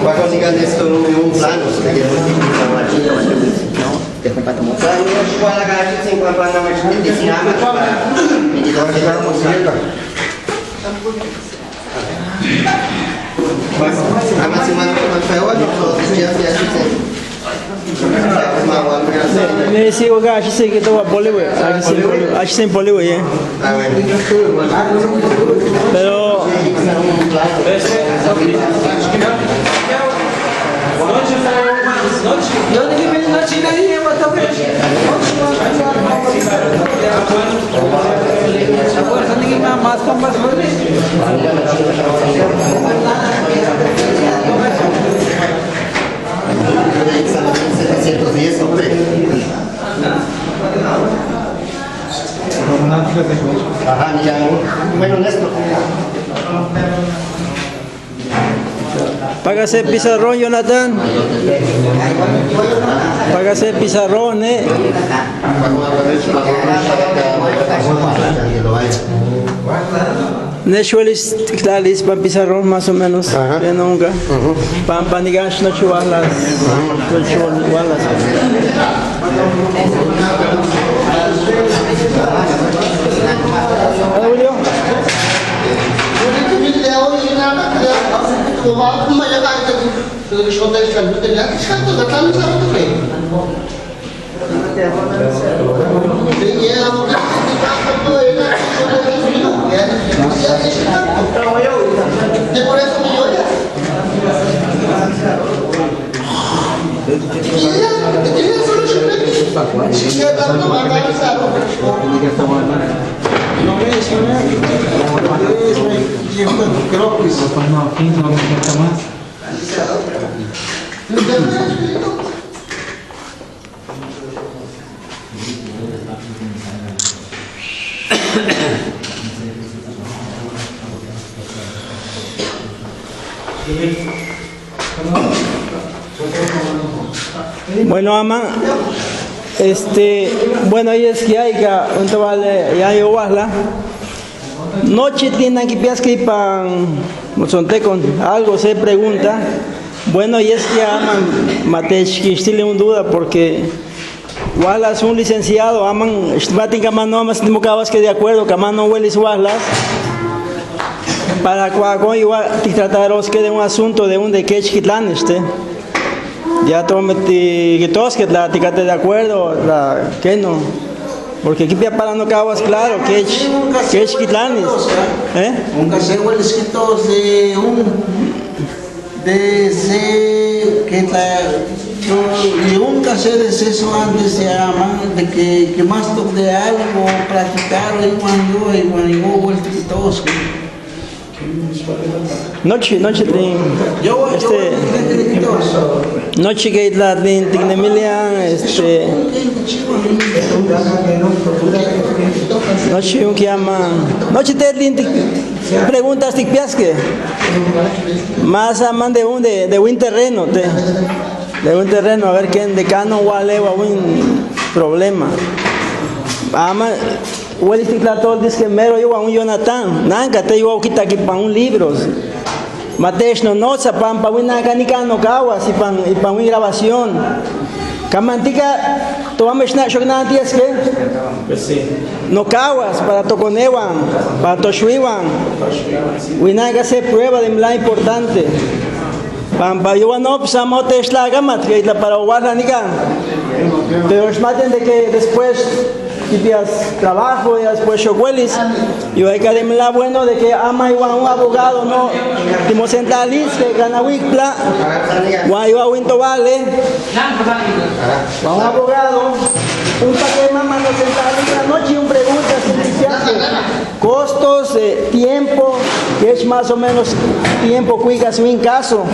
Pakai esto en un plano, Nesse lugar, acho que tu vai Bollywood, acho que sem Bollywood, hein? Pero Págase pizarrón, Jonathan. Págase pizarrón, Neshuelis, clalis, pan pizarrón más o menos. Ya nunca. Pan panigas no chualas. Julio. Bueno, ama, bueno, y es que hay que un vale ya yo wasla. Noche tienen que piasque pan mozonte con algo se pregunta. Bueno, y es que aman matech que estile un duda porque wasla es un licenciado, aman batin kaman no amas timocabas que de acuerdo, kaman no hueles waslas. Para cuando igual trataros que de un asunto de un de que chiquitlan ya que todos que la ticate de acuerdo la que no porque aquí para no cabas claro que es quitlanes nunca se huele escritos de un de ese que yo nunca sé de eso antes de amar de que más de algo practicar y cuando yo vuelto todos noche noche que la Tignemilian noche un que llama noche te preguntas te piasque más aman de un terreno de un terreno a ver quién decano o aleva un problema ama huele todo el disque mero yo a un Jonathan nanca te yo quita aquí para un libros Matesh no nota para una canica no caguas y para una grabación camantica tomamos na shogna días que no caguas para toconewan para toshuiwan winaga se prueba de la importante para yo no pasamos la gama que la para guardar nica pero es maten de que después días trabajo y después chocuelis y hay que darme la bueno de que ama igual un abogado no como centralista que gana wikla guay va winto vale un abogado un paquete más no centralista noche un pregunta costos tiempo que es más o menos tiempo cuigas un caso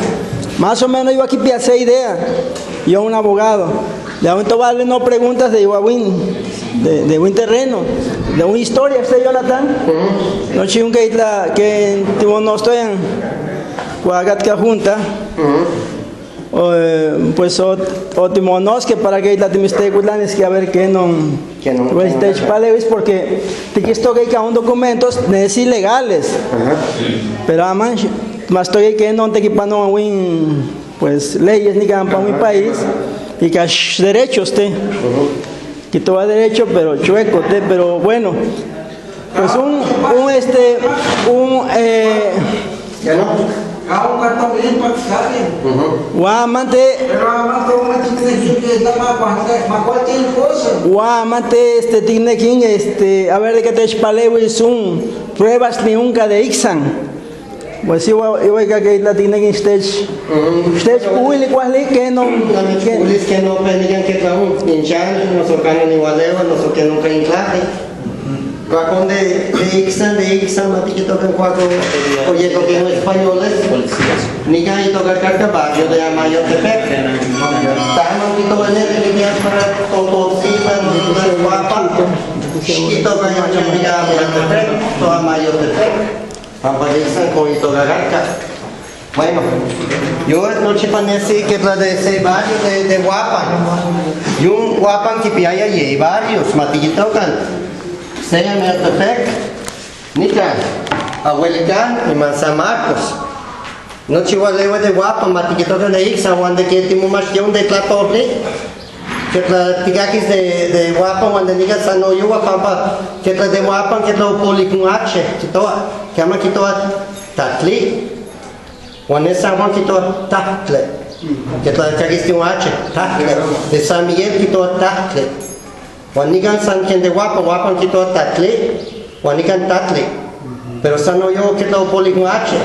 más o menos yo aquí pienso idea yo un abogado de momento vale no preguntas de Iwawin de un terreno, de una historia, ¿usted, Jonathan? No chiun que no estoy en Guagatka junta. Pues o timonos que para que la timiste es que a ver que no pues te es porque te quisto que hay documentos es ilegales, pero además más estoy que no te equipando pues leyes ni que para mi país y que derechos te que todo derecho pero chueco te pero bueno pues ya no. Kau kata bien pakai. Guamante. Pero amante una chica que está más cualquier cosa. Guamante tiene que a ver de qué te espaleo es pruebas ni nunca de Ixan. Pues si voy que la tiene que stage uy cuál que no que no pendigan que vamos hinchan nos organos igualeo nos que nunca inclaje. Cuando de Ixan, mati que tocan cuatro, oye, tocan españoles, ni que hay tocar carta barrio de Amayo Tepec. Estamos aquí todo en el que para todo Siman, guapa, y tocan ya Amayo Tepec, todo Amayo Tepec. Pampa de Ixan con y toca carta. Bueno, yo anoche parece que la de ese barrio de Guapan, y un Guapan que pilla allí varios, mati que tocan. Saya Mertepec, Nika, Abuelican y San Marcos. No chihuahua de guapa, mati que tocan de Ixa, cuando que timo más que un de la torre, que la tigaquis de guapa, cuando diga sano yo pampa, que la de guapa, que la policunache, que toa, que ama que toa tatli, cuando es San Juan que toa tatle, que la tigaquis de un H, tatle, de San Miguel que toa tatle. Wanigan san quien de guapan quito tatle, wanigan tatle. Pero sano yo que lo poligon H.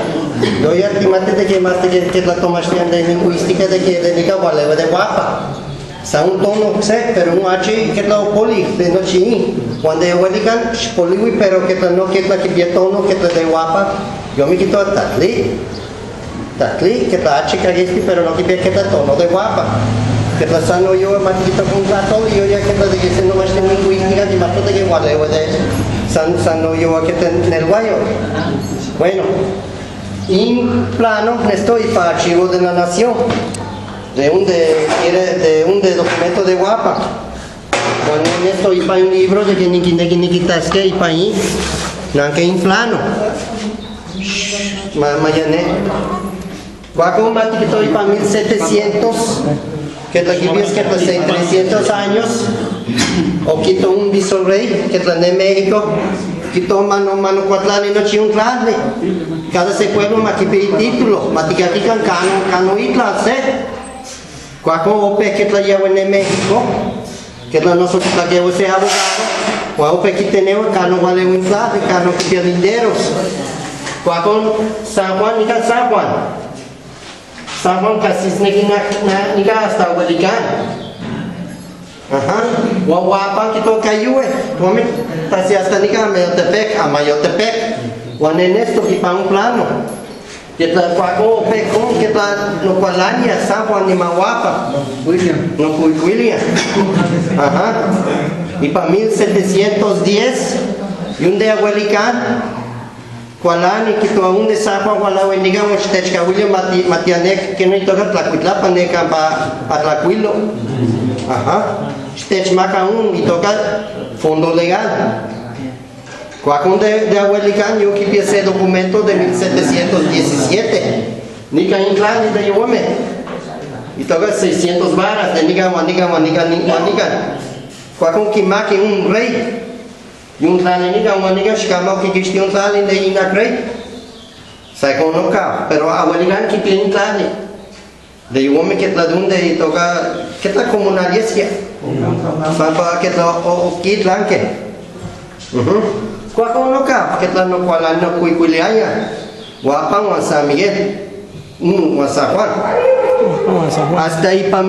Yo ya estimate de que más de que la tomaste de lingüística de que de nica valeva de guapa. San un tono sé, pero un H que lo poli de noche. Cuando yo wanigan poliwi pero que no que la que tono que de guapa, yo me quito tatle. Tatle que la H que pero no que la tono de guapa. Que la sano yo matito con gato y yo ya que la de que no más tengo lingüística y más de que igual de sano yo que en el guayo. Bueno, en plano estoy para archivo de la nación de un documento de guapa. Cuando estoy para un libro de que ni quitas que y para ahí, no que en plano. Mañana. Guaco matito estoy para 1700. Que la que ves que hace 300 años, o quitó un visorrey, que la de México, quitó mano cuatlán y no chi un clave. Cada ese pueblo ma que pide título, ma que aquí cano y clase. Cuaco ope que la lleva en México, que la nosotros la lleva ese abogado, cuaco ope que tenemos cano vale un clave, cano que tiene dineros. Cuaco San Juan y San Juan. San Juan casi ni hasta Huelican. Ajá. Guapan que toca yue. Tome, casi hasta ni Mertepec, Amayotepec. Juan en esto que para un plano. Que la cuaco pecón, que la no cualania, San Juan ni Maguapa. William. No fui William. Ajá. Y para 1710 y un de Huelican. Kualani kito aún de San Juan wala wendiga mo stechka William Matianek que no toca tlacuitla paneca para tlacuilo. Ajá. Stech maca un y toca fondo legal. Cuacón de Abuelican yo que ese documento de 1717. Nica inclán ni de Yome. Y toca 600 varas de niga. Cuacón que maque un rey. Yung tlalin ni kawan ni kama kikis yung tlalin de ina krey. Sa kono ka, pero awaligan kitin tlalin. De yume que tladun de toka que la comunaliesia. Sapa que la o kit lanke. Kwa kono ka, que la no kwalan no kuikuliaya. Wapang wa San Miguel. Wa San Juan. Hasta ahí para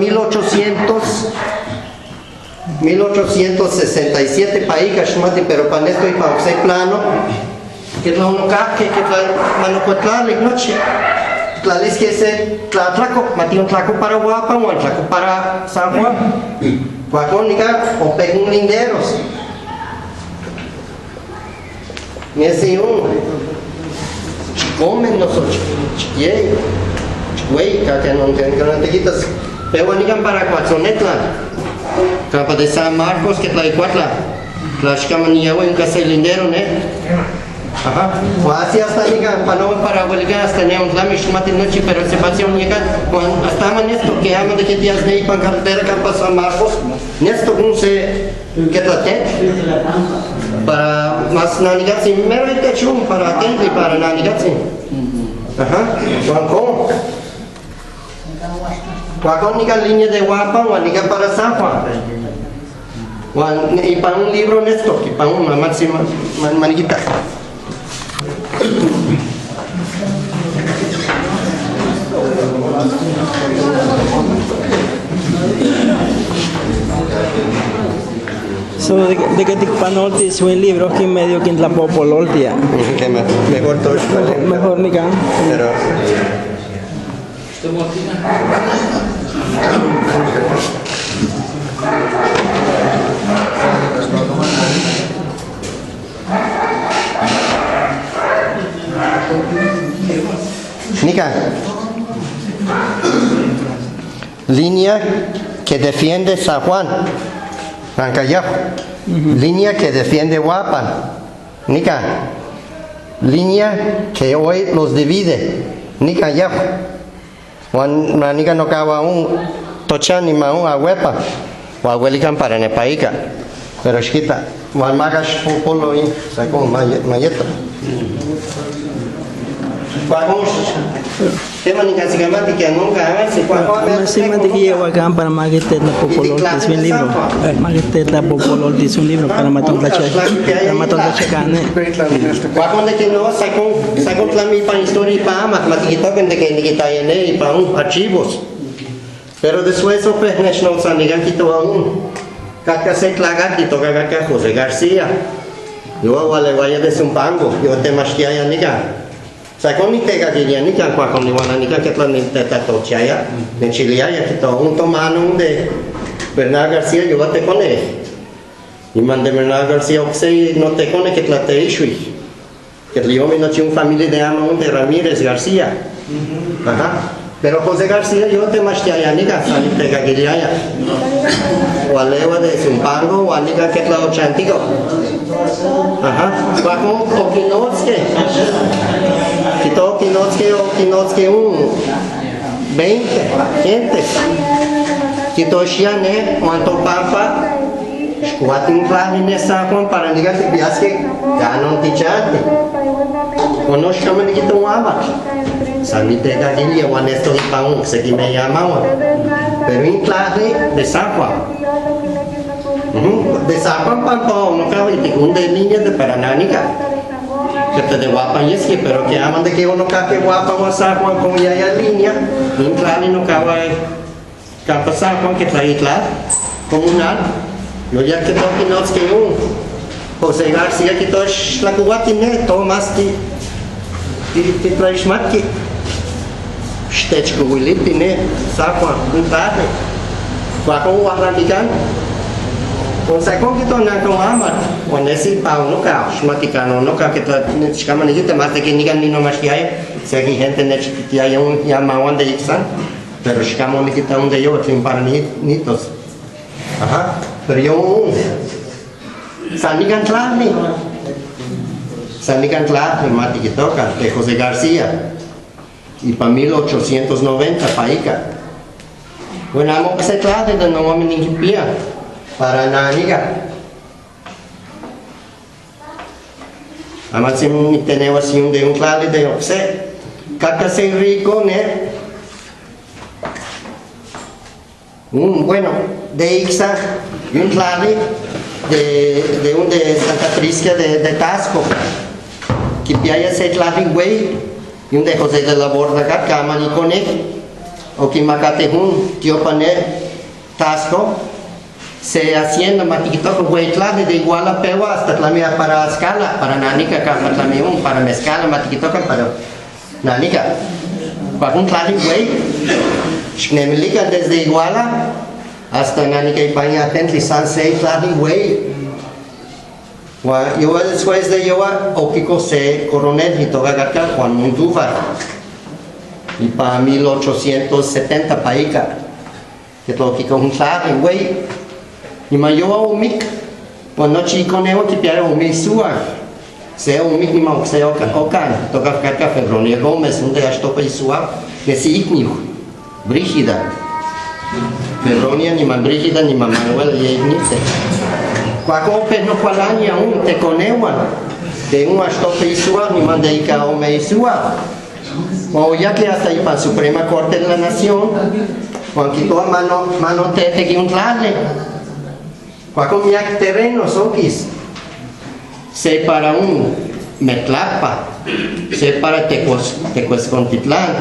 1867 países, pero para esto y para ese plano, que la uno que la mano cuatro noche, la ley que se tlaco, matí un tlaco para Guapa, un tlaco para San Juan. Cuacónica o pejun linderos. Nesse comen nosotros, güey, que no te quitas. Pero nican para Cuatzonetla, capa de San Marcos, que trae Cuatla. Las camanillas, güey, un caselindero, ¿ne? Ajá. O así hasta nican, para no para huelgas, tenemos la misma noche, pero se pasó un nican, hasta man esto, que aman de que días de para carretera, capa San Marcos, nesto, un se, que trate. Para mas nanigatsi, mero itechum, para atenti, para nanigatsi. Ajá. Cuacón nican línea de guapa, o nican para San Juan. Y para un libro nesto, y para una máxima maniguita. So, de que te panolti es un libro que medio que en la popololtia. Mejor todo Mejor ni can. pero Nica, línea que defiende San Juan, Rancayajo, línea que defiende Huapan, Nica, línea que hoy los divide, Nica Yajo, una nica no cabe un tochan ni maun a Huepa, o a Huelican para Nepaica, pero chiquita, Juan Magas Polo y sacó Mayeta. Vamos, tema ni casi que nunca avance. Así me que llevo acá para magete la popololti es un libro. Magete la popololti es un libro para matar la chacane. Cuando que no sacó la mi para historia y para matemática de que ni está y para un archivos. Pero después eso pues national sandigan quito aún. Caca se claga quito caca José García. Yo vaya de Zumpango, yo te masquia ya niga. Sacó ni te gaguilla ni can cuaco ni wana ni que plan ni te tochaya, ni chilia ya quito un tomano de Bernardo García yo te con él. Y mandé Bernardo García oxei no te con que la te ishui. Que le yo me noche un familia de Amón de Ramírez García. Ajá. Pero José García yo te masquia ya ni can ni te gaguilla ya. O alewa de Zumpango o aniga que la ochantigo. Ajá. Cuaco Okinotske. Quito Okinotske un 20 gente. Quito Xiane, Manto Pampa. Scuatin plani nessa con para ligar que piasque ya non tichante. Conosco como que tu ama. Sanite gaguilha o anesto de pão, que se me chama. Pero em clase de San Juan. De San Juan Pampón, no cabe de un de línea de Paranánica. Que te de Guapan y es que, pero que aman de que uno cabe Guapan o San Juan como ya hay línea. En clase no cabe Campo San Juan que trae clase comunal. Yo ya que toque nos que un José García que todos la cubatine, Tomás que traes matki. Stechko Wilipine, Sakwa, un tarde. Quaco o Arrandican. O sacou que tornar com amat, o nesse pau no carro, maticano no carro que tá chama ninguém mais de que ninguém nem mais que aí, se aqui gente net que aí um yama onde isso, pero chama onde que tá onde eu tem para nitos. Aha, pero eu Sandigan Tlani. Sandigan Tlani, mati que toca, de José García. Y para 1890 paica. Bueno, amo que se trate de no homem ninguém pia para naniga. Amo se me teneu assim de clave de obse. Caca se rico, né? Bueno, de Ixa, un clave de un de Santa Prisca de Tasco. Que pia se clave güey. Y un de José de la Borda Cama y con él, o que Macatejún, tío Pané, Tasco, se haciendo matiquito con güey clave de igual a Pewa hasta la mía para escala, para Nanica, para Tlamiún, para Mezcala, matiquito para Nanica. Para un clave güey, Xnemelica desde Iguala hasta nani que paña atentli san sei clari güey. Yo después de yo Oquico se coronel y toda gaca Juan Montúfar. Y para 1870 paica. Que todo Oquico un clari güey. Y me yo a un mic. Pues no chico neo que piara un misua. Sea un mic ni mau sea ocan. Toca gaca Febronia Gómez un de astopa y sua. Que si igniu. Brígida. Febronia ni man Brígida ni man Manuel y ignice. Cuaco no cualaña un te conewan, de un astope isua ni mandeica o me isua. O ya que hasta ahí para Suprema Corte de la Nación, cuando quitó a mano tete que un tlale. Cuaco miak terreno soquis, se para un metlapa, se para Tecuescontitlán,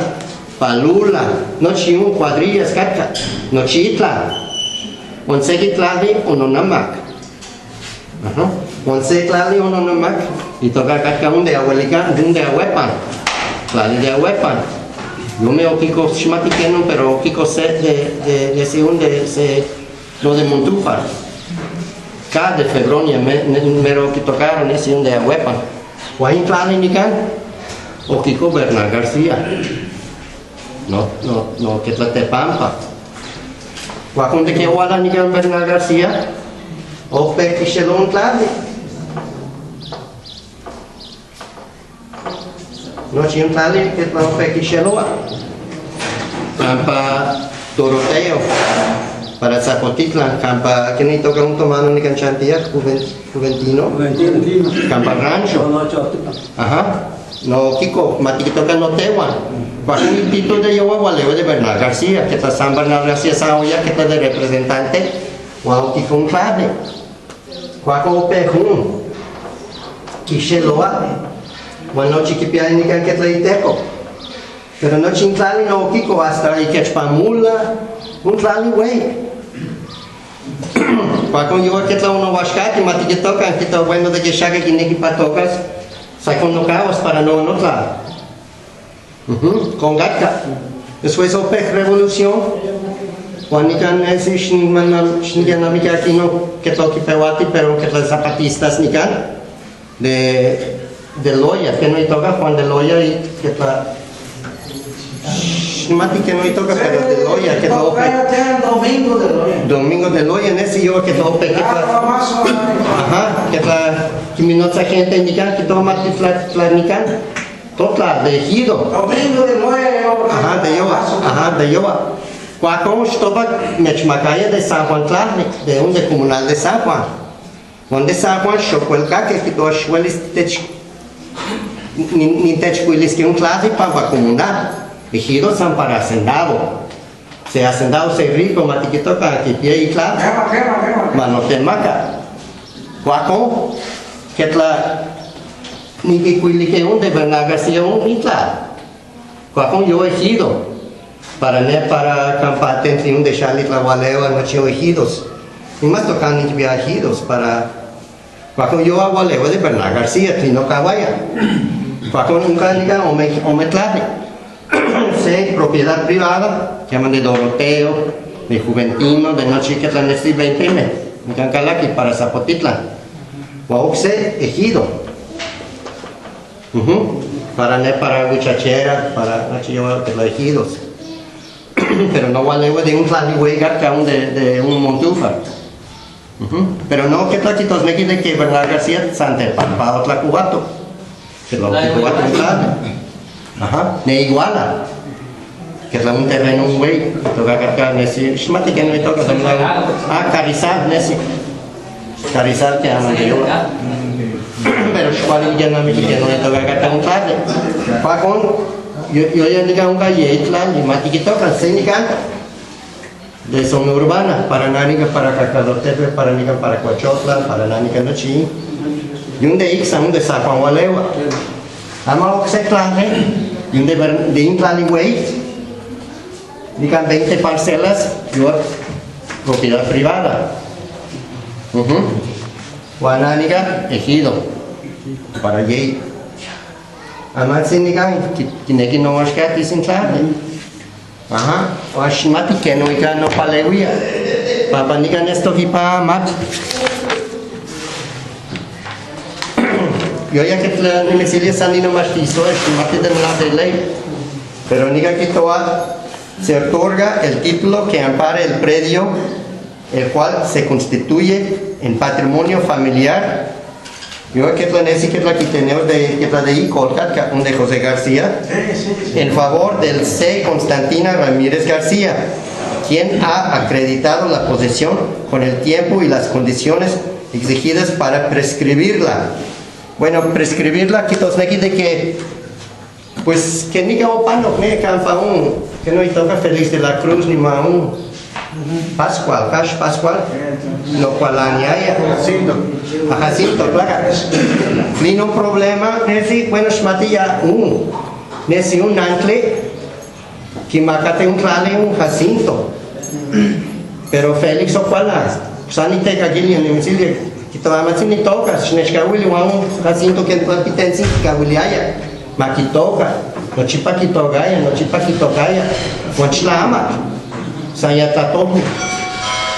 Palula, no chi un cuadrillas caca, no chitla, un sequitlale uno namac. Once clali uno namak y toca caca un de abuelica un de ahuepan clali de ahuepan yo me oquico schmatiqueno pero oquico set de si un de se lo de Montúfar cada de Febronia me lo que tocaron ese un de ahuepan Juan clali nican oquico Bernal García no que la te pampa Juan de que wala nican Bernal García o pe Shelon clave. No si un clave que no pe Shelon. Campa Doroteo para Zapotitlan, campa que ni toca un tomano ni canchantia, Juventino. Campa Rancho. Ajá. No Kiko, mati que toca no tewan. Cuando el título de yo Waleo de Bernal García, que está San Bernal García Saoya, que está de representante, o Kiko un clave. Cuaco pejun, Kisheloa, bueno chiquipia ni que tlaiteco, pero no chintlali no Kiko hasta ahí que chpamula, un tlali güey. Cuaco yo que tla uno huascati, mati que tocan, que todo bueno de que chaga que ni que patocas, saca uno caos para no tla. Con gatka, después o pej revolución. Juanican es nican aquí no que toque pewati pero que las zapatistas nican de Loya que no toca Juan de Loya y que la mati que no toca pero de Loya que tope Domingo de Loya en ese yo que tope que ajá que la que mi nota gente nican que toma la nican toda de Ejido Domingo de Loya de yo Cuaco estaba mechmacaya de San Juan Tlaxle, de un de comunal de San Juan. Donde San Juan chocó el caque que dos chuelis ni techcuilis que un Tlaxle para comunal. Ejido San para hacendado. Se hacendado se rico, matiquito que pie y Tlaxle. Mano te maca. Cuaco que la ni que cuili que un de Bernal García un y Tlaxle. Cuaco yo ejido. Para campar entre un de Charlie Tlahualeo no tinha ejidos. E mais tocar nem tinha ejidos para cuando yo agualeo de Bernal García, Trino Caguaya. Cuando nunca diga hombre clave. Sí, propiedad privada, llaman de Doroteo, de Juventino, de noche que tlan este 20 me. Mican Calaki para Zapotitlan. Guauxe, ejido. Para Huichachera, para noche yo que los ejidos. Pero no vale de un tlalihuegar que aún de un Montúfar. Pero no que tlaquitos me quede que Bernal García Santa Pampa o Tlacubato. Que lo Tlacubato en tlali. Ajá, ne iguala. Que es un terreno un güey. Toca cargar nesi. Shmati que no me toca también. Carizal nesi. Carizal que aman de yo. Pero Shwali ya no me que no me toca cargar un tlali. Pacón. Yo ya diga un galletlan y mati que tocan, se nican de zona urbana, para nánica, para Cacalotepe, para nica, para Coachotla, para nánica nochi. Y un de Ixa, un de San Juan Gualewa. Ama o que se clave, y un de Intlaliway, digan 20 parcelas, yo propiedad privada. Guanánica, ejido, para allí. Amat sinigang kineki no washkati sin clave. Ajá, washmati que no ikan no palewia. Papa nigan esto y pa mat. Yo ya que la domicilio sanino más piso, es más de la ley. Pero niga que toa se otorga el título que ampara el predio, el cual se constituye en patrimonio familiar. Yo que la neci que la que tenemos de Icolcat, de José García, en favor del C. Constantina Ramírez García, quien ha acreditado la posesión con el tiempo y las condiciones exigidas para prescribirla. Bueno, prescribirla, quitos de que, pues, que ni que opano, me canfa que no toca Félix de la Cruz ni maún. Pascual, lo cual añaya. Jacinto, placa. Vino un problema, nesi, bueno, shmatilla nesi un ancle, que macate un clale un Jacinto. Pero Félix o cual sanite cagili en el que todavía ni toca, shnescawili un Jacinto que no pitensi cawiliaya, maquitoca, no chipa quitogaya, no chipa quitogaya, no chlama. Saya tatopi.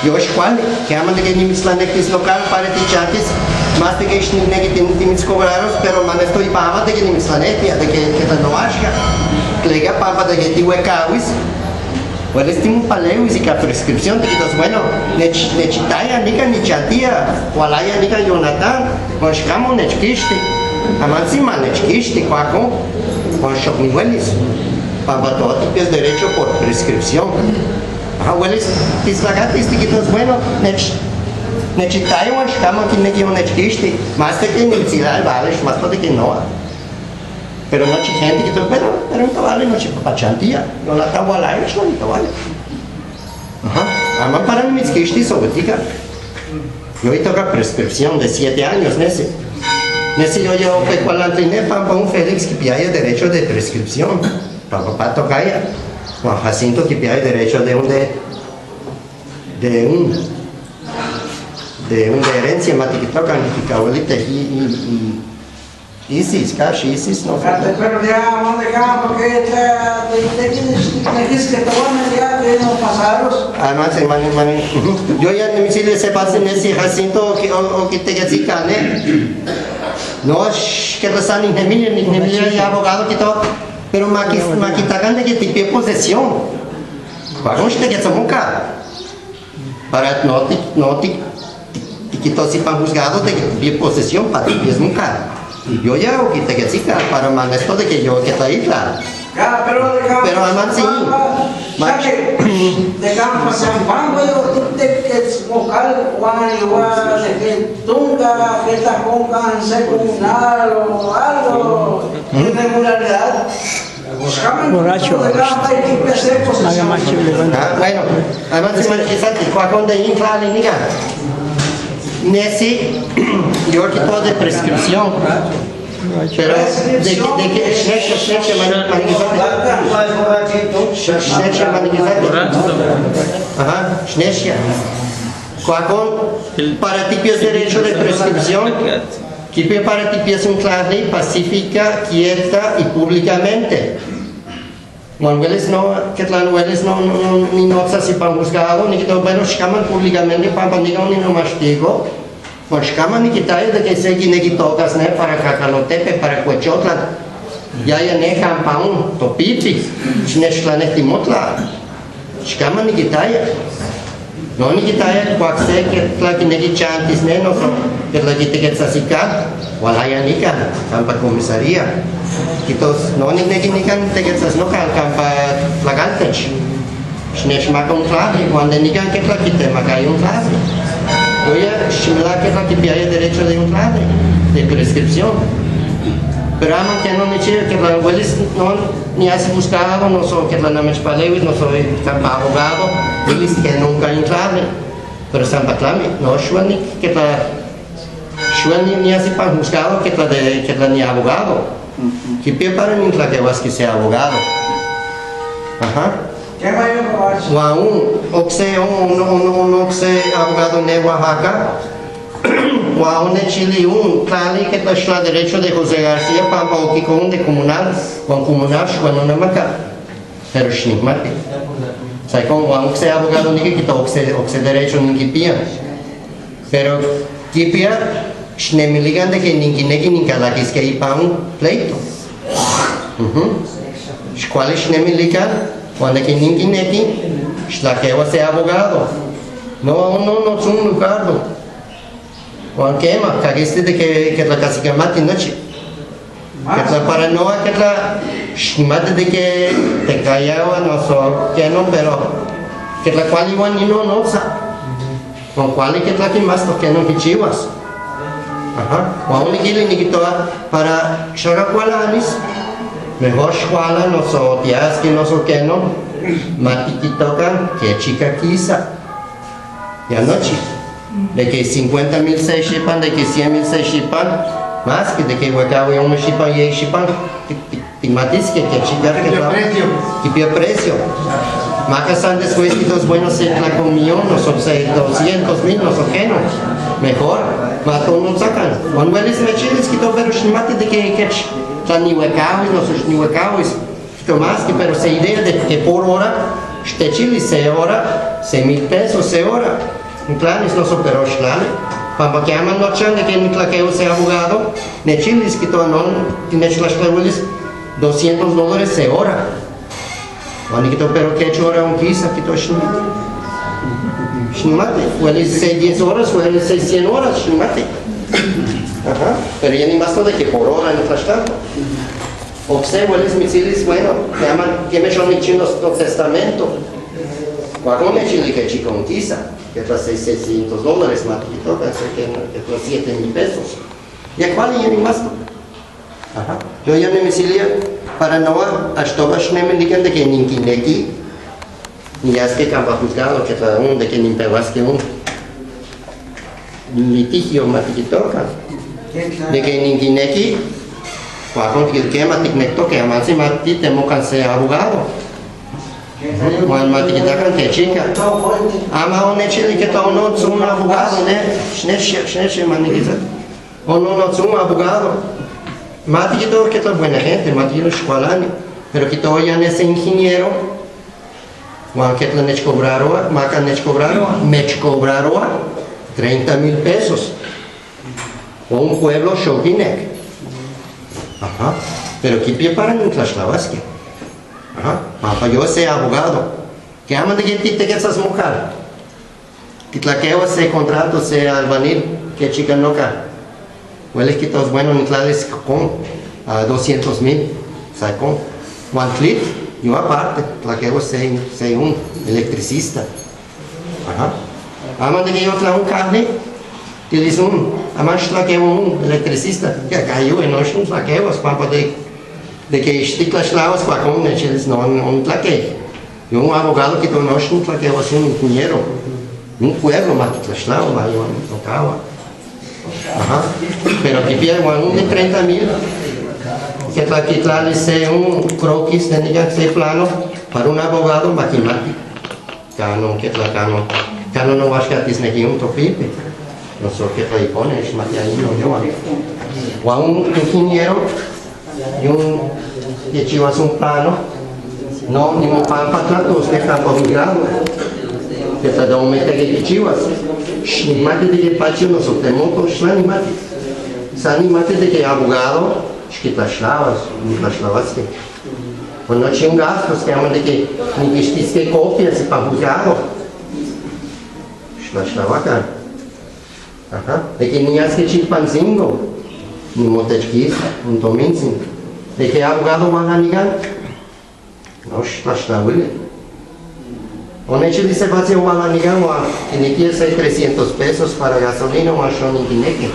Yo escuale, que aman de que ni mis lanectis local para tichantes, más de que ni negativis cobraros, pero man estoy pava de que ni mis lanetia, de que no acha. Clega pava de que tiwe kawis. Well, estimo palewis y que prescripción de que dos bueno, nechitaya nika ni chatia, walaya nika Jonathan, con shkamo nechkiste. Amancima nechkiste, cuaco, con shokniwelis. Pava todo es derecho por prescripción. Hueles, pislagatis, tiquitos, bueno, nechitaiwan, shkama que negion nechkiste, más de que nimicidad vale, más de que no. Pero no gente que todo, pero no vale, no chipapachantía, no la tahualay, no vale. Ama para nimiskiste sobre tica. Yo hoy toca prescripción de 7 años, nese yo llevo que cual antrine, para un Félix que pide derecho de prescripción, para papá tocaya. Juan Jacinto que pide derecho de herencia matiquitocan y cabolita y Isis, cash, Isis, no falta. Pero ya no dejamos porque de que te van a que no pasaros. Además, yo ya en mi sitio se pasa en ese Jacinto o que te gane. No es que rezan ni Emilia y abogado que todo. Pero maquitagan de que te pide posesión. Vamos a que somos para no te quito si para juzgado de que te pide posesión para ti es nunca. Yo ya o que te que para man esto de que yo que está ahí claro. Pero además sí. Dejamos pasar banco yo te que es vocal Juan igual de que tunga que está con cáncer comunal o algo irregularidad. Borracho. Bueno, además se manifiesta cuando de inflar y niga. Nesse, yo quito de prescripción. Pero de que para ti es derecho de prescripción, que para ti es un clave pacífica, quieta y públicamente. Hueles no, que hueles no ni notas si para juzgado, ni que todo bueno escaman públicamente para ni no mastigo. Pues escaman ni quitar de que se que tocas ne para Cacalotepe, para Cuechotla. Ya ne campaun, topipi, chinechla ne timotla. Escaman ni quitar. No ni quitar, cuaxe que la que ne chantis ne no que la que te que sasica, walaya nika, campa comisaría. Kitos no ni kan tegesas no campa flagantech. Schnesch makon clave, cuando ni kan que la quite macay un clave. Oye, shimla que la que pide derecho de un clave de prescripción. Pero ama que no me chile que la hueles no ni has buscado, no soy que la no me espalewis, no soy campa abogado, dilis que nunca en clave. Pero San Patlami, no shuani que la shuani ni así para buscado que la ni abogado. Que pide para mí que vas que sea abogado. Ajá. ¿Qué va a llevar? Un abogado de Oaxaca. De Chile, claro que está derecho de José García para un de comunal, con comunal, cuando no me acá. pero shnimati. O sea, como aunque sea abogado, ni que oxe derecho ni que pía. Pero que pía, shnemiligan de que ni que la que es que hay para un pleito. ¿Cuál es shnemiligan? Cuando que ni la que va a ser abogado. No es un lugar. Cuando quema, que este de que la casi que mate noche. Que la paranoia, que la mate de que te callaba, no so, que no, pero que la cual igual ni no sa. Con cual que la que más que no que chivas. Ajá. Cuando le quieren ni que toda para chaga cual anis. Mejor escuela, no so, tías que no so que no. Mati que tocan, que chica quizá. Y anoche. De que 50,000 se shipan, de que 100,000 se shipan, más que de que huecao y un shipan y shipan, y matis que chica que pide precio. Macasan después que los buenos se la comió, no son 200,000, no son que no. Mejor, mató no sacan. Cuando eres mechiles que todo pero shimate de que ni huecao y no son ni huecao y más que pero se idea de que por hora, este chile se hora, 100,000 pesos se hora. Claro, no son pero claro. Para que aman no chan de que ni la que yo sea abogado, ne chiles que todo no tiene las clavuelas $200 se hora. Cuando que todo pero que hora un quizá que todo shnimate. Huele 10 horas, huele 100 horas shnimate. Ajá. Pero ya ni más todo de que por hora en el tanto. O sea, huele misiles bueno, que aman que me son chinos el testamento. Cuando me chile que chico un quizá. Que es $600 más que toca, que es 7,000 pesos. ¿Y a cuál ya ni más? Ajá. Yo ya me misilia para no hasta me digan de que ni kineki, ni es que campa juzgado, que cada uno de que ni pegas que un litigio más que toca. De que ni kineki, cuando que quema ticnecto que amanse más ti temo que sea abogado. Cuando me etiquetan que chica, ama un chile que todo no es un abogado, ne, schneche maniquiza, o no es un abogado, mati que todo que es buena gente, mati los escuelani, pero que todo ya no es ingeniero, cuando que la nech cobraron, maca nech cobraron, mech cobraron 30,000 pesos, o un pueblo shoginek, ajá, pero que pie para en Tlaxclavasque. Para yo ser abogado, que aman de que te que esas mujeres, que la que yo se contrato sea albanil, que chica no ca, huele que todos buenos ni claves con 200,000, ¿sabes con? One clip, yo aparte, la que yo sea un electricista, aman de que yo trae un carne, que dice aman la que un electricista, que cayó en noche un saqueo, para de que esticlas lavas para com eles não tlaquei. E abogado que tornou não tlaquei assim um dinheiro, pueblo mas que lava, mas não caua. Pero que pia de 30,000, que tlaquei se croquis de ninguém se plano para abogado matemático. Cano que tlacano, cano não acho que atis aqui topipe. Não sou que tlaquei pone, mas aí não eu. Engenheiro y que chivas un plano, no, ni un pan para tratos, que están por migrado, que te da un mete que chivas, ni mate de que pacho no sotemoto, ni mate, ni mate de que abogado, que te lavas, ni te lavas que, cuando no un gastos que aman de que ni que estés que copias para juzgado, las lavacan, de que ni hace chilpanzingo, ni motechquis, un domingo. De que abogado van a negar? No, está bien. Oneche dice, va a ser van a negar, que ni quiere ser 300 pesos para gasolina, o yo ni tiene que.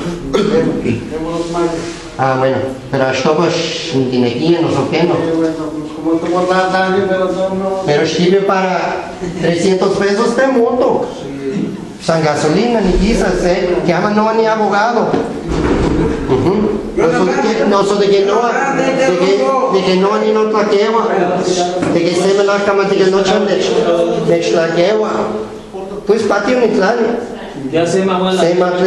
Bueno, pero esto pues ni tiene que, no sé qué, no. Pero si para 300 pesos de moto. San gasolina, ni quizás, que aman no ni abogado. No so de que no ni no tlaquewa, de que se me la cama de que no chan de tlaquewa. Pues patio ni claro. Ya se mamá la. Se matla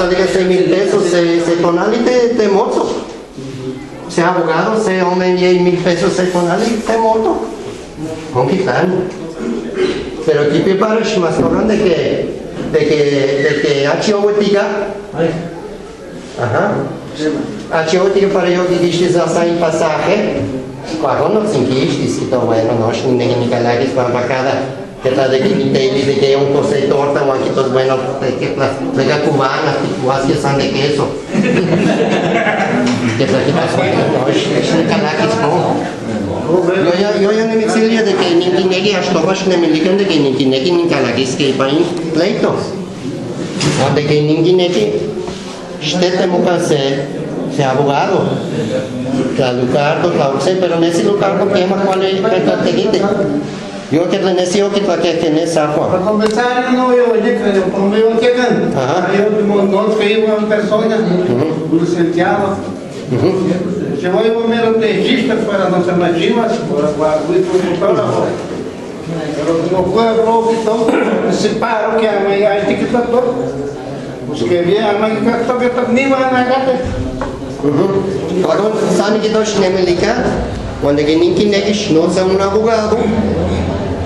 de que 6,000 pesos se tonali de moto. Sea abogado, sea hombre y 1,000 pesos se tonali de moto. con Kitlán. Pero aquí preparas más cabrón de que H.O.T.K. Ajá. H.O.T.K. para yo que dijiste hasta en pasaje. Claro, no sin que dijiste, então, bueno, nós ninguém me calar que para cada que está de que de que un cosé torta o aquí todo bueno que la cubana tipo así san de queso. Que está aquí para nós не calar que yo no me decía de que ni negi hasta vas no me digan de que ni negi ni calar que es que para pleito. O de que ni negi este mo cansé se abogado. Claro, claro, sé, pero en ese lugar porque es más cuál es el teguite. Yo que le necio que para que tenés agua. Para conversar no yo oye que como yo llegan. Yo no que una persona, un licenciado. Se voy a ver un legista para nuestras nativas, para pero no puedo que separo que hay que estar todo. Pues que bien, hay que ni van a gata. Claro, sabe que nós na América, quando que ninguém negue, não são um abogado.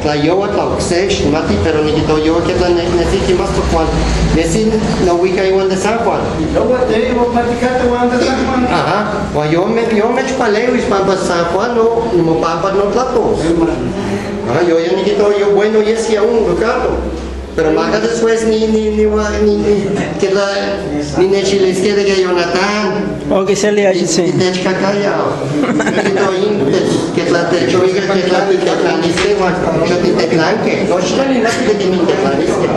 Claro, eu até que sei, mas pero nem que eu que lá necessito mais por quando. Nesse na Wicca eu ando sabe quando. Eu vou platicar tu anda sabe quando. Aham, eu me falei os para passar quando no papa no plato. Eu nem que eu bueno e esse é Ricardo. Pero más después ni que la ni nechile izquierda que Jonathan O que se le hace sí. Te cacaya. Que la te choiga que la te claniste o yo te clanque. No está ni nada que te minte claniste.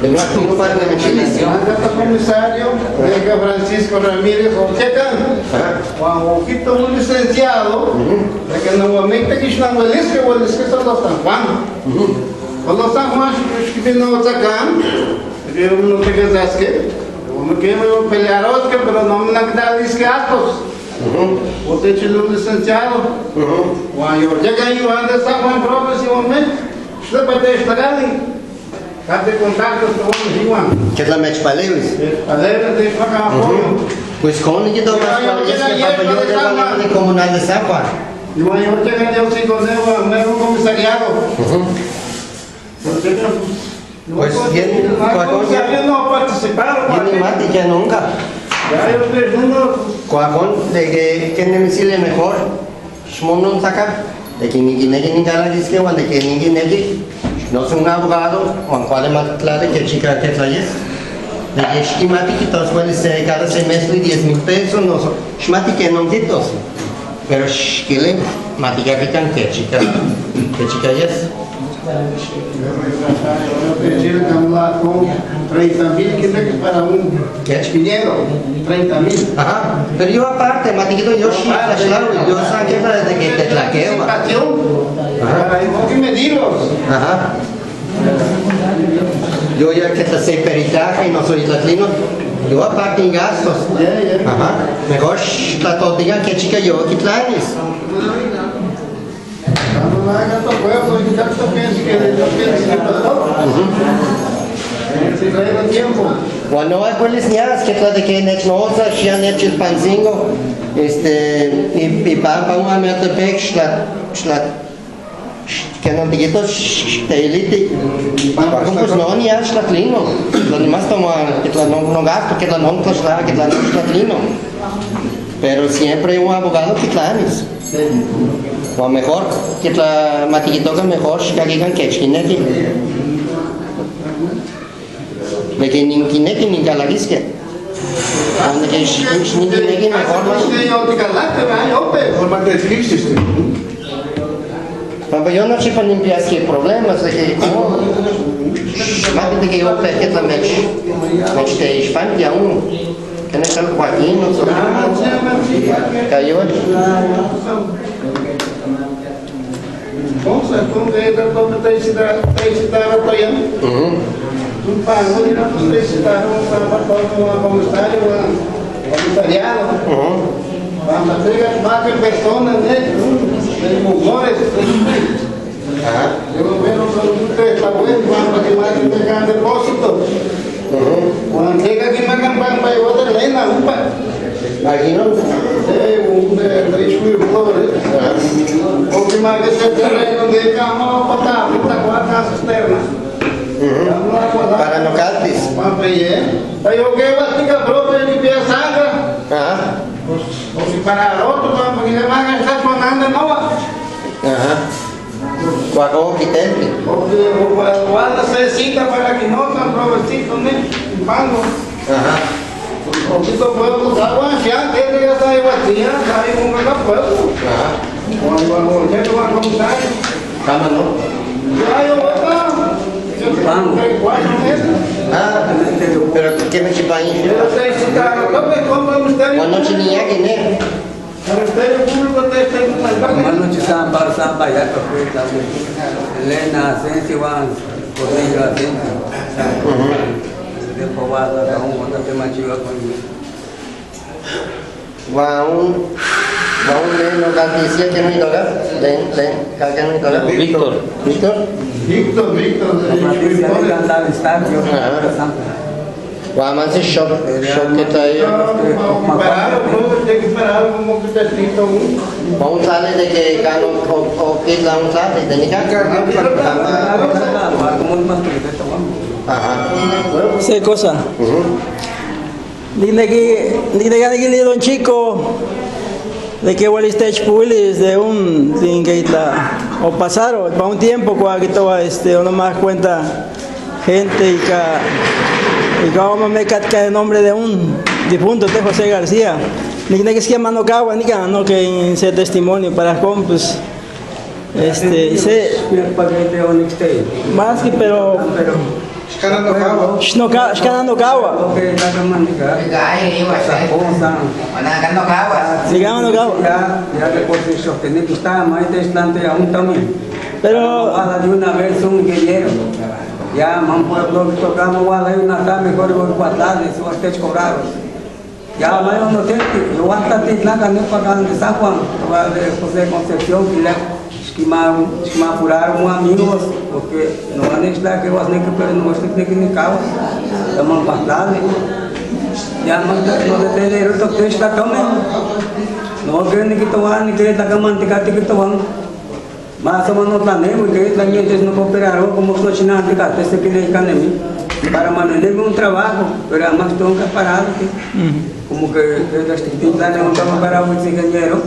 De no tú para de Chile. Comisario Vega Francisco Ramírez Ortega. Juan Ojito un licenciado. Que normalmente que está no lisque o lisque só San Juan. Kalau sama kita no sakan, dia não tem que zasque. O que eu pelearos que pero não me dá disque astos. O te chilo licenciado. O eu já ganhei anda sabe prova se homem. Está para te estragar. Cadê contato com o Juan? Que la mech paleus. Além de pagar apoio. Pues con que do más para de comunal de Sapa. Juan eu já ganhei o 5 de meu comissariado. Pues bien, no participaron. Bien más que nunca. Ya yo pregunto. Cuajón de que me sirve mejor. Shmon no saca. De que ni gala dice que cuando que ni no es un abogado, o cual es más claro que chica que traes. De que estimati que todos pueden ser cada semestre 10,000 pesos, no son. Estimati que no quitos. Pero que le matica que chica es. Eu pedi lá com 30.000 que para espinheiro, 30.000. Ajá, pero yo aparte, Matiquito, yo sí, claro, yo saqué de que te tlaqueo. Para que medirlos. Ajá. Yo ya que te sé peritaje y no soy tlatlino, yo aparte en gastos. Ajá, mejor la tortilla que chica yo, que tlanes. Cuando hay policías que trata de que nechnosa, si han hecho el panzingo, y para una metepec, que no te quito te elite, pues no ni has latlino, lo demás toma que no gasto, que la no que la no latlino, pero siempre un abogado que tlanes. O mejor, que la matiquitoca mejor, que hagan que chineki. De que ni kineki ni galagisque. Donde que ni kineki mejor. Pero yo no sé para limpiar que problemas de que como más de que yo que la mech de España uno. Que no es el Joaquín, no sé. Cayó. Vamos ver como está apoiando. Um pagou de necessitar um comissariado. Vamos pegar mais pessoas, né? Motores. Eu vejo que está bueno, vamos que mais pegar depósito. Quando chega aqui mais campanha vai outra lei na UPA. Aquí no. Un distribuidor, porque más que se terreno de cama potable, está con la casa externa. Para no caltis. Aí eu quero bater própria limpar a sanga. Ou se parar outro, porque ele vai gastar com nada nova. Cuaco quitente. Porque o guarda se cita para que não se aproveite também, pago. Porque tu puedes usar o anfiado, ele já está aí batia, está aí com o capão. Quando a mulher vai comprar, Cama no. aí eu vou dar. Pero ¿qué me chipa ahí? Eu sei se está, também compra o Ministério Cuando chinilla que ne. O Ministério Público tem que mais Mano ci sta passando a per questa Lena sensi van correndo a tempo. Depois vai dar outra tema de Va un no calticia que no hay toca. ¿Qué no hay toca? Víctor. Víctor. Matizia di andare in stadio. Va a manse shop que está ahí. tem que esperar como que está escrito Va un sale de que cano o que la un sale de ni ¿Qué cosa? Dice que le don chico de que Wall Stage Police de un o pasaron para un tiempo cuando estaba uno más cuenta gente y como me catka el nombre de un difunto de José García ni que es que mano cagua ni que no que en ese testimonio para compus más que pero Escanando Kawa. Sigamos no Kawa. Ya después de sostener que está más distante aún también. Pero de una vez un guerrero. Ya man pueblo que tocamos igual hay una tarde mejor por guardar eso ustedes cobraron. Ya más no tengo yo hasta te la gané para de San Juan, de José Concepción que le apuraram amigos, porque não há nem lá que eu acho que para nós tem que nem carro, é uma passada. Já mas não depende do que está também. Não quer que tu ani que está camantica que tu vão. Mas sama não planejamos que está nem eles não cooperaram como se não tinha que esse que nem canemi para manter um trabalho, para mais estão parados como que eles têm que dar um trabalho para o dinheiro.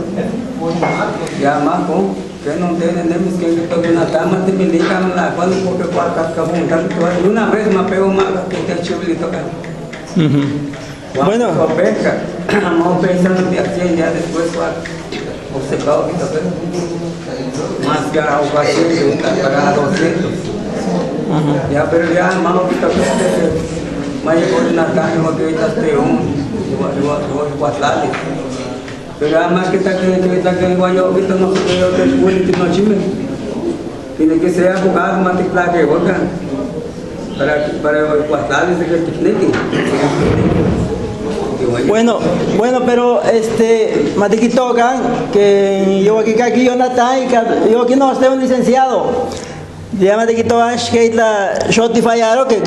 Já mas com que não tem nem que estou na cama de me ligar lá quando porque quarta acabou então uma vez me pegou uma que tive tocar bueno pesca não pensando de assim já depois você caiu que tocar mas que ao vazio para 200 já pero já mal que tocar mas por na cama que está eu quatro pero además que está que guayo que no se puede hacer full que no chime tiene que ser abogado más que plaque organ para cuatarles de que bueno pero Matiquito que yo aquí Jonathan yo aquí no estoy un licenciado ya Matiquito que la Shopify que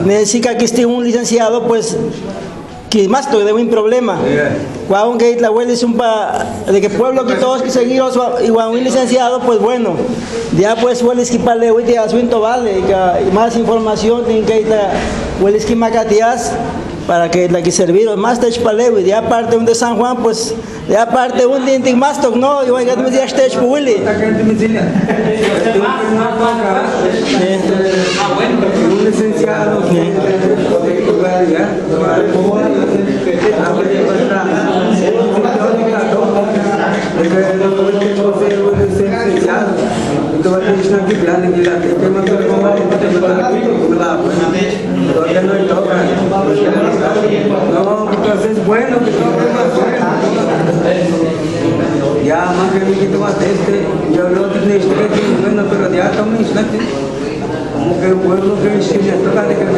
necesita que esté un licenciado pues que más de un problema. Cuando que la huele es de que pueblo que todos que seguiros igual un licenciado pues bueno ya pues huele es que para hoy día asunto vale y más información tienen que huele es que macatias para que la que servir más de paleo y de aparte un de San Juan pues de aparte un de más toc no yo voy a me dia stage puili un licenciado no, entonces es bueno que ya más que me quito más yo lo tenía bueno pero ya también como que el pueblo que se le toca de que se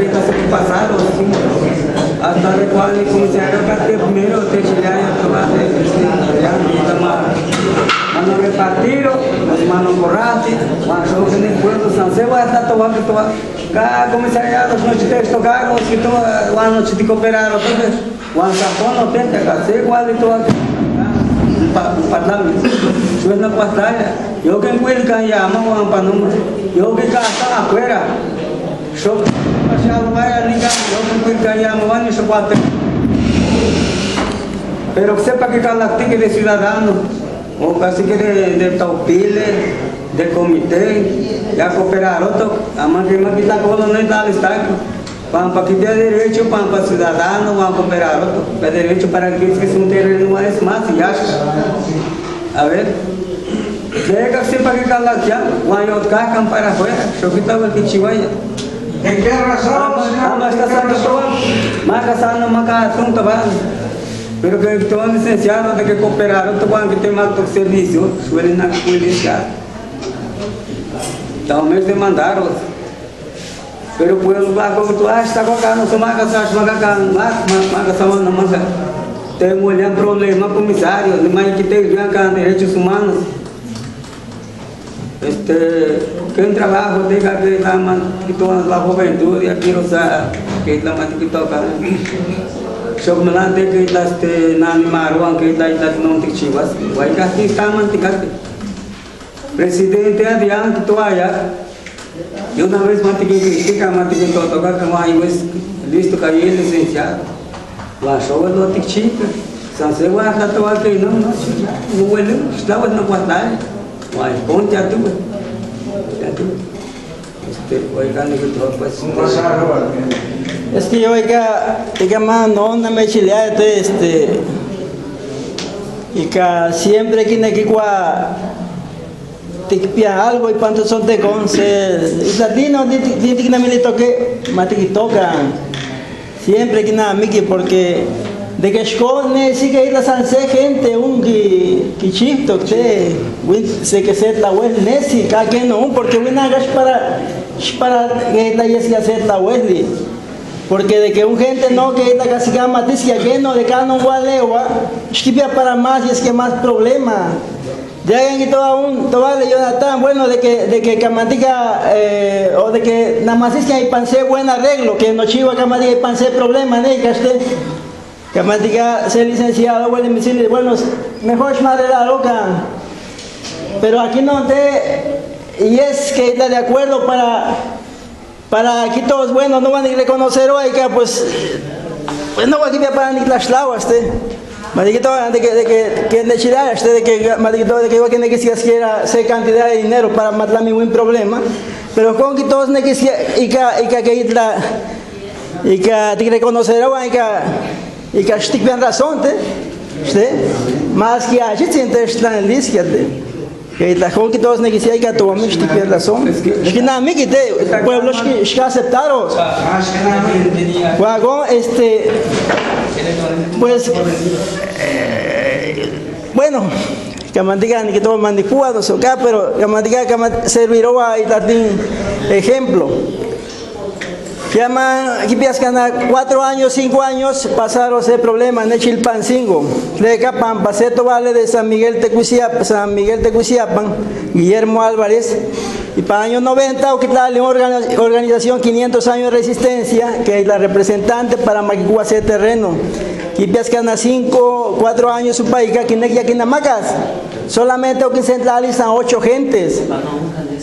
pasaron hasta de cual comenzaron a hacer primero te chilean ya mano repartido mano borrate mano que en el pueblo San Seba está tomando comisariado no te tocaron que toda la noche te cooperaron Juan Sapón no tenta que igual y todo un parlamento. Suena pantalla. Yo que encuentro llama Juan Panuma. Yo que casa afuera. Yo pasado vaya liga. Yo que encuentro llama Juan y se puede. Pero que sepa que cada tigre de ciudadano, o casi que de taupile, de comité, ya cooperaron, a más que la colonia no está aquí. Para que dê direito para cidadão, para cooperar, dá direito para aqueles que são terreno mais e acha. A ver, chega sempre para que cala já, vai outro carro para fora, só que estava aqui chihuahua. ¿En qué razón? Mas casar não marca assunto base. Pero que estou licenciado de que cooperar, estou com que tem mais serviço, suele na polícia. Então mesmo demandaram. Pero pueblo bago tu hasta coca no se marca sa marca sama na masa tem olhar problema comissário de mais que tem já com direitos humanos quem trabalha tem que estar man que toda a juventude aqui rosa que está mais que toca sob melante que está na animaruan que está não te chivas vai que aqui está manticate presidente adiante tu aya. Eu uma vez mantive crítica, mantive tocar com a listo que ele licenciado. Lá chova do tica, são se vai lá tocar que não ele estava na batalha. Vai ponte a tua. Vai cá no que tu faz. Es que yo oiga más no me chilea y que siempre que te pia algo y cuando son de conce y latino tiene que me le toque mate que tocan siempre que nada miki porque de que escone sí que la sanse gente un que chifto que se que se la web nesi ka que no porque una hagas para que la yes que hacer la web porque de que un gente no que la casi que maticia que no de cada no gualewa esquipia para más y es que más problema. Ya que todo le Jonathan, bueno, de que Camatica, o de que nada más es que hay panse buen arreglo, que no chiva Camatica hay panse problema, ¿no? Camatica ser licenciado, bueno, mejor es madre la loca. Pero aquí no te, y es que está de acuerdo para aquí todos, bueno, no van a reconocer hoy que pues no va a quitar para ni las lavas, Madiguito de que de Chile, de que Madiguito de que igual que no quisiera hacer cantidad de dinero para matar mi buen problema, pero con que todos no quisiera y que te reconocerán y que esté bien razón, más que allí siente está en lista, que la con que todos no quisiera que tú me esté bien razón, es que nada me quite pueblos que aceptaron, luego pues bueno, que mandigan que todo mandicuados acá, pero que mandigan que servirá ahí también ejemplo. Llama aquí piensan 4 años, 5 años pasaron ese problema en el Chilpancingo. De Capampa, Seto Vale de San Miguel Tecuiciapan, Guillermo Álvarez. Y para el año 90, la organización 500 años de resistencia, que es la representante para Maquicua ese terreno. Y piensan 4 años su país, que aquí en Namacas. Solamente que centralizan 8 gentes.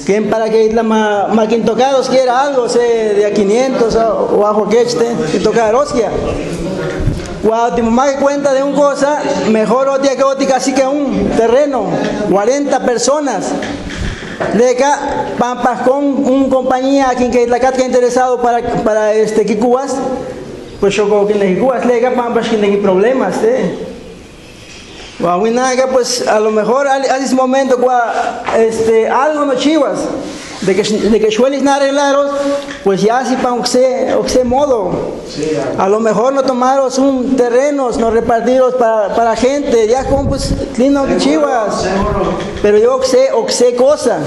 Que para que la maquintocados quiera algo, de a 500 o bajo que tocar hostia. Cuando más cuenta de una cosa, mejor otra que otra, casi que un terreno, 40 personas. De acá, Pampas con una compañía aquí que la que interesado para Kikubas, pues yo creo que en Kikubas le acá Pampas que no problemas, pues a lo mejor a ese momento algo no chivas de que sueles no arreglaros pues ya si para ese modo a lo mejor no tomaros un terrenos no repartiros para gente ya como pues lindo que chivas pero yo sé cosa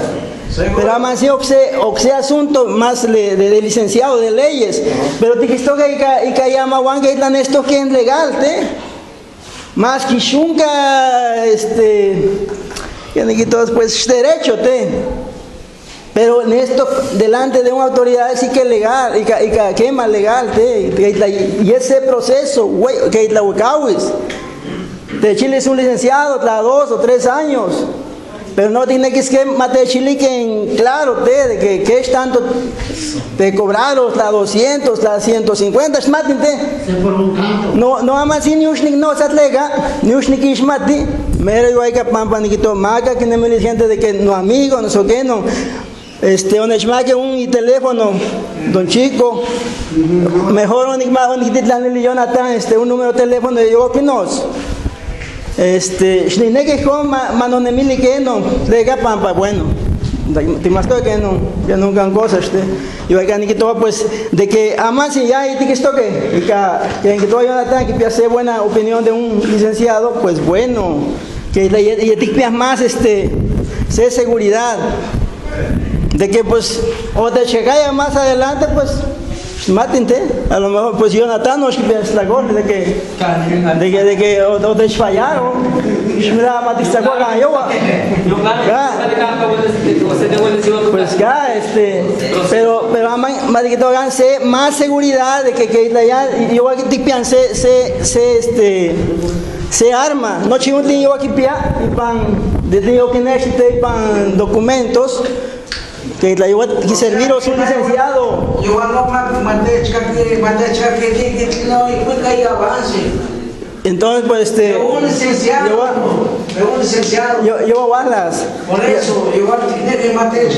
pero además oxe asunto más de licenciado de leyes pero te quisto que llama Juan que están esto que es legal más que nunca que todos pues derecho Pero en esto, delante de una autoridad, sí que es legal, y que es más legal, y ese proceso, que es la Huicawis, de Chile es un licenciado, 2 o 3 años, pero no tiene que ser más de Chile que en claro, de que es tanto, de cobraros, la 200, la 150, es más, no amas ni ushnik no satlega, ni ushnik ishmati, mero yo hay que pampaniquito maca, que no me dice gente de que no amigo, no sé qué, no. Onechmaque un teléfono, don Chico, mejor un Jonathan, un número de teléfono de yo Pinos. Shnine con manonemili que no, lega pampa, bueno, te más que no, ya nunca han cosas, yo hay que todo pues, de que amas y ya y te que esto que en que todo Jonathan que piense buena opinión de un licenciado, pues bueno, que y te piensas más, sé seguridad. De que pues o te llegaya más adelante pues mátente, a lo mejor pues Jonathan no es que la gorda de que o te fallar o mira matista coga yo pues ya pero más de que todo sé más seguridad de que ya yo aquí te pienso se arma no chingo yo aquí pia y pan de digo que necesite pan documentos que la llevó a servir o su licenciado. Yo no mandé que no y fue que avance. Entonces pues un licenciado. Yo balas. Por eso, yo tiene que mandé que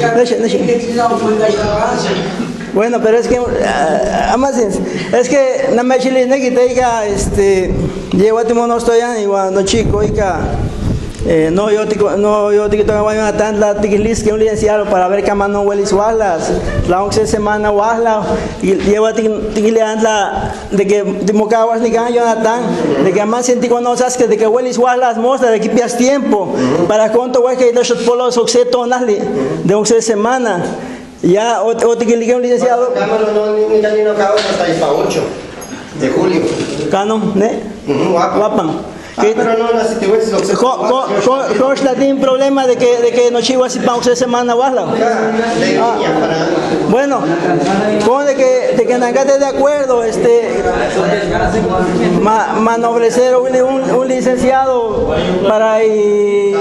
no fue que avance. Bueno, pero es que además es que no me chile que te diga llevo a Timo no estoy igual no chico y no, yo te voy a tan la tiglis que un licenciado para ver que mano huele sualas, la 11 semana wahla y llevo a tiglean la de que timocawas ni can Jonathan, de que más sentí cuando sabes que de que huele sualas mostra de que pias tiempo para cuánto huele que los polos oxeto de 11 semana. Ya o tiglean un licenciado. Cámara no acaba hasta el 8 de julio. Cano, ¿ne? Guapan. Pero no, si te voy a decir ¿Cómo tiene problema de que no chivo así para usted semana wala? Bueno, como de que nangate de acuerdo, manobrecer un licenciado para y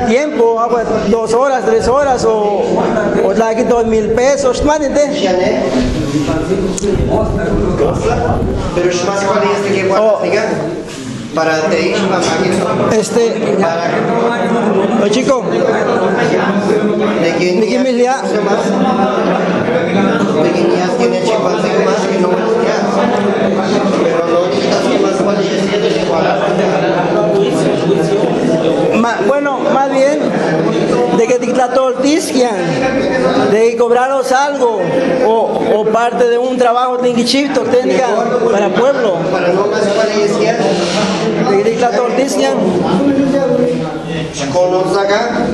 tiempo, 2 horas, 3 horas o la que 2,000 pesos, mánete. Pero es más cuál que para te ir para chico de que me ya de que ni tiene chimpancé más que no pero no necesitas más cuál bueno, más bien de que te tortisquian, de cobraros algo o parte de un trabajo tingichito técnica para el pueblo. Para no más cuál de que te tortisquian. Con acá.